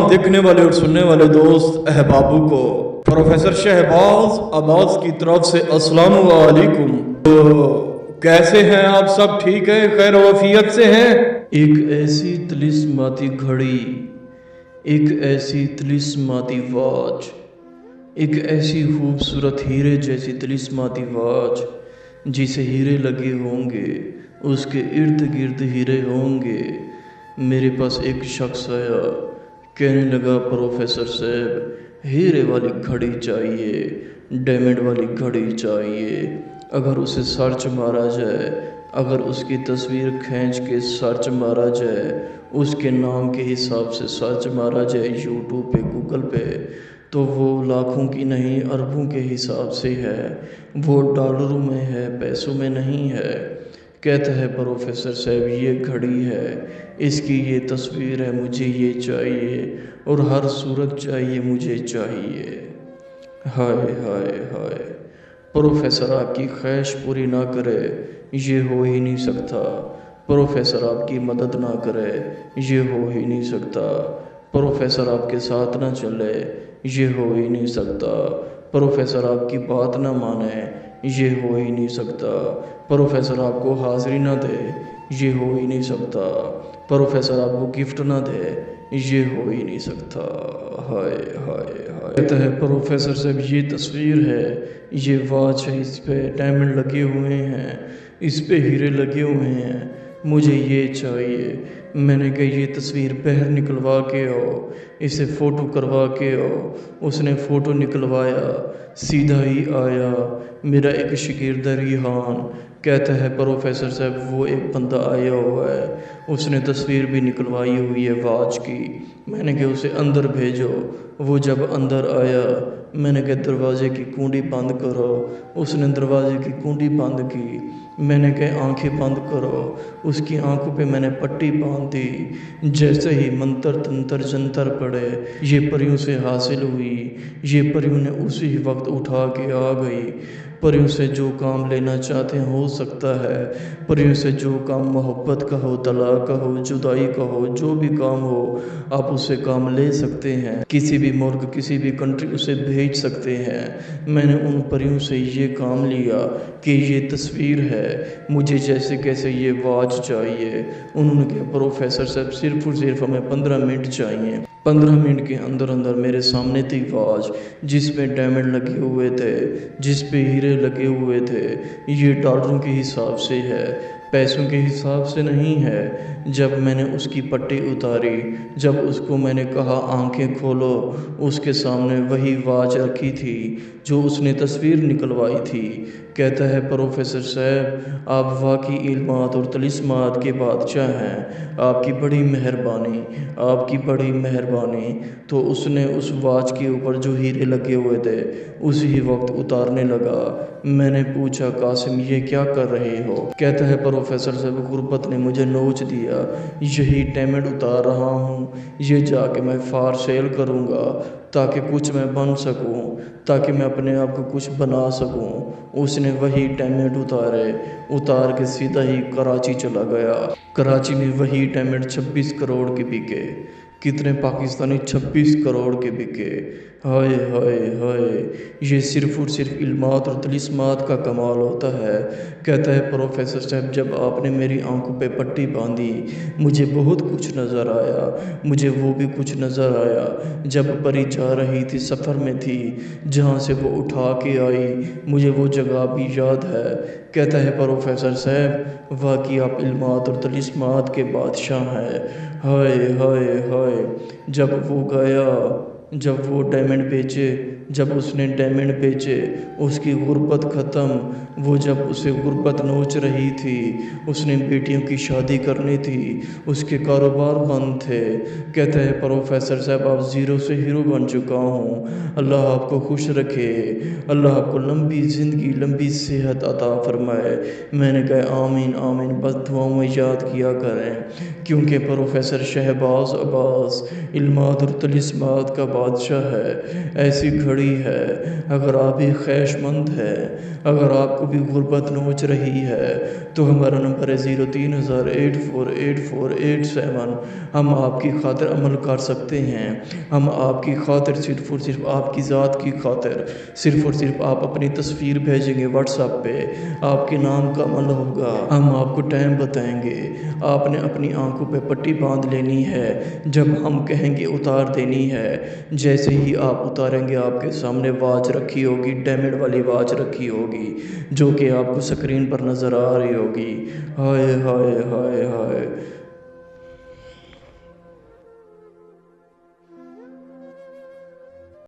देखने वाले और सुनने वाले दोस्त अहबाबों को प्रोफेसर शहबाज अब्बास की तरफ से अस्सलाम वालेकुम। तो कैसे हैं आप सब? ठीक है, खैर वफियत से हैं? एक ऐसी तिलिस्माती घड़ी, एक ऐसी तिलिस्माती वॉच, एक ऐसी खूबसूरत हीरे जैसी तिलिस्माती वॉच जिसे हीरे लगे होंगे, उसके इर्द गिर्द हीरे होंगे। मेरे पास एक शख्स आया, कहने लगा प्रोफेसर साहब हीरे वाली घड़ी चाहिए, डायमंड वाली घड़ी चाहिए। अगर उसे सर्च मारा जाए, अगर उसकी तस्वीर खींच के सर्च मारा जाए, उसके नाम के हिसाब से सर्च मारा जाए यूट्यूब पे, गूगल पे, तो वो लाखों की नहीं अरबों के हिसाब से है। वो डॉलरों में है, पैसों में नहीं है। कहता है प्रोफेसर साहब ये घड़ी है, इसकी ये तस्वीर है, मुझे ये चाहिए और हर सूरत चाहिए, मुझे चाहिए। हाय हाय हाय, प्रोफेसर आपकी ख्वाहिश पूरी ना करे ये हो ही नहीं सकता। प्रोफेसर आपकी मदद ना करे ये हो ही नहीं सकता। प्रोफेसर आपके साथ ना चले ये हो ही नहीं सकता। प्रोफेसर आपकी बात ना माने ये हो ही नहीं सकता। प्रोफेसर आपको हाजिरी ना दे ये हो ही नहीं सकता। प्रोफेसर आपको गिफ्ट ना दे ये हो ही नहीं सकता। हाय हाय हाय। कहता है प्रोफेसर साहब ये तस्वीर है, ये वॉच है, इस पे डायमंड लगे हुए हैं, इस पे हीरे लगे हुए हैं, मुझे ये चाहिए। मैंने कहा ये तस्वीर बाहर निकलवा के आओ, इसे फ़ोटो करवा के आओ। उसने फ़ोटो निकलवाया, सीधा ही आया मेरा एक शागिर्द रिहान। कहता है प्रोफेसर साहब वो एक बंदा आया हुआ है, उसने तस्वीर भी निकलवाई हुई है वॉच की। मैंने कहा उसे अंदर भेजो। वो जब अंदर आया, मैंने कहा दरवाज़े की कुंडी बंद करो। उसने दरवाज़े की कुंडी बंद की। मैंने कहा आंखें बंद करो। उसकी आंखों पे मैंने पट्टी बांध दी। जैसे ही मंतर तंत्र जंतर पड़े, ये परियों से हासिल हुई, ये परियों ने उसी वक्त उठा के आ गई। परियों से जो काम लेना चाहते हैं हो सकता है। परियों से जो काम मोहब्बत का हो, तलाक का हो, जुदाई का हो, जो भी काम हो आप उससे काम ले सकते हैं। किसी भी मुल्क, किसी भी कंट्री उसे भेज सकते हैं। मैंने उन परियों से ये काम लिया कि ये तस्वीर है, मुझे जैसे कैसे ये वॉच चाहिए। उन्होंने कहा प्रोफेसर साहब सिर्फ और सिर्फ हमें 15 मिनट चाहिए। 15 मिनट के अंदर अंदर मेरे सामने थी वॉच, जिस पे डायमंड लगे हुए थे, जिस पे हीरे लगे हुए थे। ये डॉलरों के हिसाब से है, पैसों के हिसाब से नहीं है। जब मैंने उसकी पट्टी उतारी, जब उसको मैंने कहा आंखें खोलो, उसके सामने वही वॉच रखी थी जो उसने तस्वीर निकलवाई थी। कहता है प्रोफेसर साहब आप वाकई इल्मात और तलिस्मात के बादशाह हैं, आपकी बड़ी मेहरबानी, आपकी बड़ी मेहरबानी। तो उसने उस वॉच के ऊपर जो हीरे लगे हुए थे उसी वक्त उतारने लगा। मैंने पूछा कासिम ये क्या कर रहे हो? कहता है प्रोफेसर साहब गुर्बत ने मुझे नोच दिया, यही डायमंड उतार रहा हूँ, ये जाके मैं फार सेल करूँगा ताकि कुछ मैं बन सकूं, ताकि मैं अपने आप को कुछ बना सकूं। उसने वही डायमंड उतार के सीधा ही कराची चला गया। कराची में वही डायमंड 26 करोड़ के बिके। कितने पाकिस्तानी 26 करोड़ के बिके। हाय हाय हाय, ये सिर्फ और सिर्फ इल्मात और तलिस्मात का कमाल होता है। कहता है प्रोफेसर साहब जब आपने मेरी आंखों पे पट्टी बांधी, मुझे बहुत कुछ नज़र आया, मुझे वो भी कुछ नज़र आया जब परी जा रही थी, सफ़र में थी, जहाँ से वो उठा के आई, मुझे वो जगह भी याद है। कहता है प्रोफेसर साहब वाकई आप इल्मात और तलिस्मात के बादशाह हैं। हाय हाय हाय, जब वो गया, जब वो डायमंड बेचे, जब उसने डायमंड बेचे, उसकी गुर्बत ख़त्म। वो जब उसे गुर्बत नोच रही थी, उसने बेटियों की शादी करनी थी, उसके कारोबार बंद थे। कहता है प्रोफेसर साहब आप ज़ीरो से हीरो बन चुका हूँ। अल्लाह आपको खुश रखे, अल्लाह आपको लंबी ज़िंदगी, लंबी सेहत अता फरमाए। मैंने कहा आमीन आमीन, बस दुआओं में याद किया करें, क्योंकि प्रोफेसर शहबाज अब्बास इल्मात और तलिस्मात का बादशाह है। ऐसी घड़ी لڑی ہے، اگر آپ بھی خواہش مند ہیں، اگر آپ کو بھی غربت نوچ رہی ہے تو ہمارا نمبر ہے 03,084,84,87۔ ہم آپ کی خاطر عمل کر سکتے ہیں، ہم آپ کی خاطر صرف اور صرف آپ کی ذات کی خاطر صرف اور صرف آپ اپنی تصویر بھیجیں گے واٹس ایپ پہ، آپ کے نام کا عمل ہوگا، ہم آپ کو ٹائم بتائیں گے، آپ نے اپنی آنکھوں پہ پٹی باندھ لینی ہے، جب ہم کہیں گے اتار دینی ہے، جیسے ہی آپ اتاریں گے آپ کے سامنے واچ رکھی ہوگی، ڈیمنڈ والی واچ رکھی ہوگی جو کہ آپ کو سکرین پر نظر آ رہی ہوگی۔ ہائے ہائے ہائے ہائے